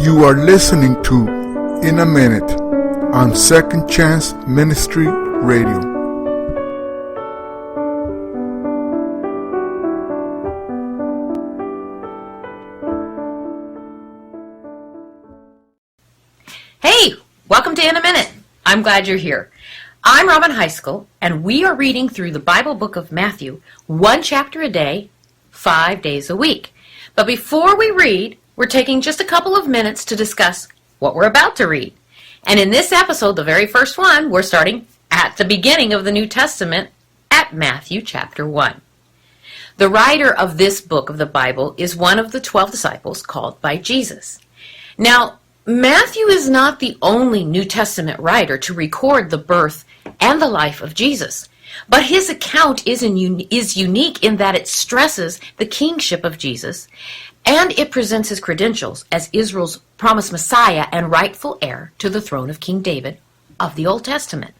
You are listening to In a Minute on Second Chance Ministry Radio. Hey, welcome to In a Minute. I'm glad you're here. I'm Robin Heiskell, and we are reading through the Bible book of Matthew, one chapter a day, 5 days a week. But before we read, we're taking just a couple of minutes to discuss what we're about to read. And in this episode, the very first one, we're starting at the beginning of the New Testament at Matthew chapter 1. The writer of this book of the Bible is one of the 12 disciples called by Jesus. Now, Matthew is not the only New Testament writer to record the birth and the life of Jesus, but his account is unique in that it stresses the kingship of Jesus, and it presents his credentials as Israel's promised Messiah and rightful heir to the throne of King David of the Old Testament.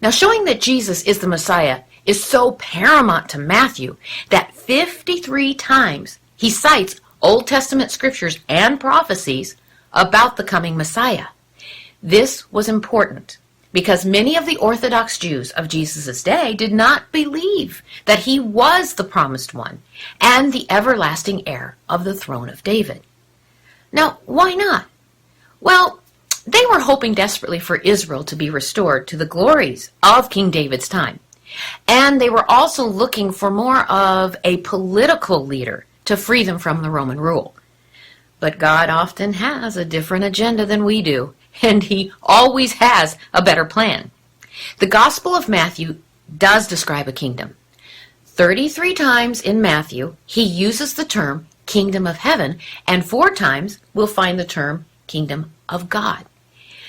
Now, showing that Jesus is the Messiah is so paramount to Matthew that 53 times he cites Old Testament scriptures and prophecies about the coming Messiah. This was important because many of the Orthodox Jews of Jesus' day did not believe that he was the promised one and the everlasting heir of the throne of David. Now, why not? Well, they were hoping desperately for Israel to be restored to the glories of King David's time. And they were also looking for more of a political leader to free them from the Roman rule. But God often has a different agenda than we do, and he always has a better plan. The Gospel of Matthew does describe a kingdom. 33 times in Matthew, he uses the term kingdom of heaven, and 4 times we'll find the term kingdom of God.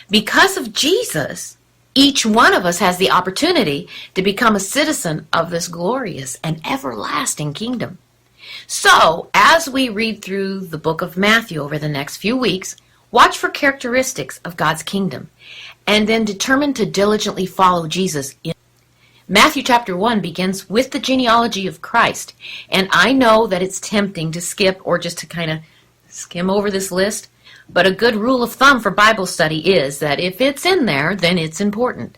Because of Jesus, each one of us has the opportunity to become a citizen of this glorious and everlasting kingdom. So, as we read through the book of Matthew over the next few weeks, watch for characteristics of God's kingdom, and then determine to diligently follow Jesus. Matthew chapter 1 begins with the genealogy of Christ, and I know that it's tempting to skip or just to kind of skim over this list, but a good rule of thumb for Bible study is that if it's in there, then it's important.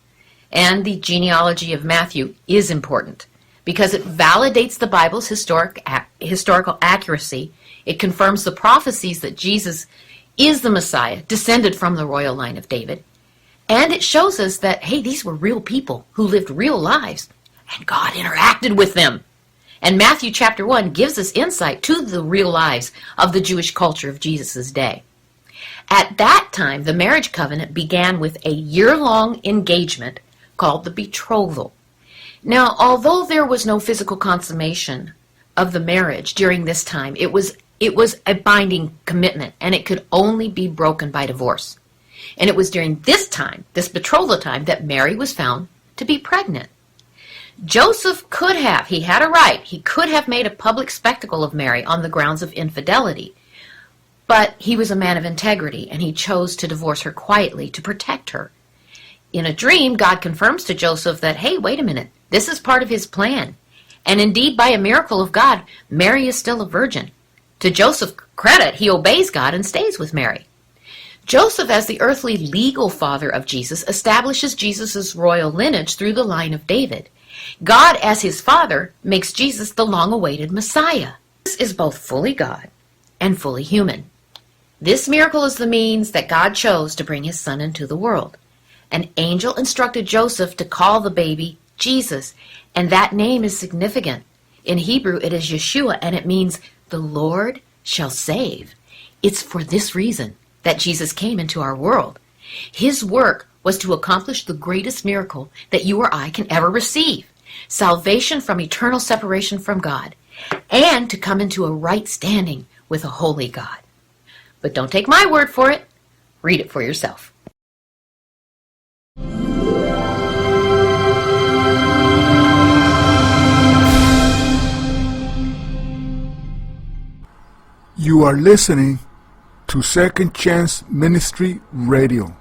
And the genealogy of Matthew is important because it validates the Bible's historical accuracy. It confirms the prophecies that Jesus is the Messiah, descended from the royal line of David. And it shows us that, hey, these were real people who lived real lives, and God interacted with them. And Matthew chapter 1 gives us insight to the real lives of the Jewish culture of Jesus' day. At that time, the marriage covenant began with a year-long engagement called the betrothal. Now, although there was no physical consummation of the marriage during this time, it was a binding commitment, and it could only be broken by divorce. And it was during this time, this betrothal time, that Mary was found to be pregnant. Joseph he had a right, he could have made a public spectacle of Mary on the grounds of infidelity. But he was a man of integrity, and he chose to divorce her quietly to protect her. In a dream, God confirms to Joseph that, hey, wait a minute, this is part of his plan. And indeed, by a miracle of God, Mary is still a virgin. To Joseph's credit, he obeys God and stays with Mary. Joseph, as the earthly legal father of Jesus, establishes Jesus' royal lineage through the line of David. God, as his father, makes Jesus the long-awaited Messiah. This is both fully God and fully human. This miracle is the means that God chose to bring his son into the world. An angel instructed Joseph to call the baby Jesus, and that name is significant. In Hebrew, it is Yeshua, and it means the Lord shall save. It's for this reason that Jesus came into our world. His work was to accomplish the greatest miracle that you or I can ever receive, salvation from eternal separation from God, and to come into a right standing with a holy God. But don't take my word for it. Read it for yourself. You are listening to Second Chance Ministry Radio.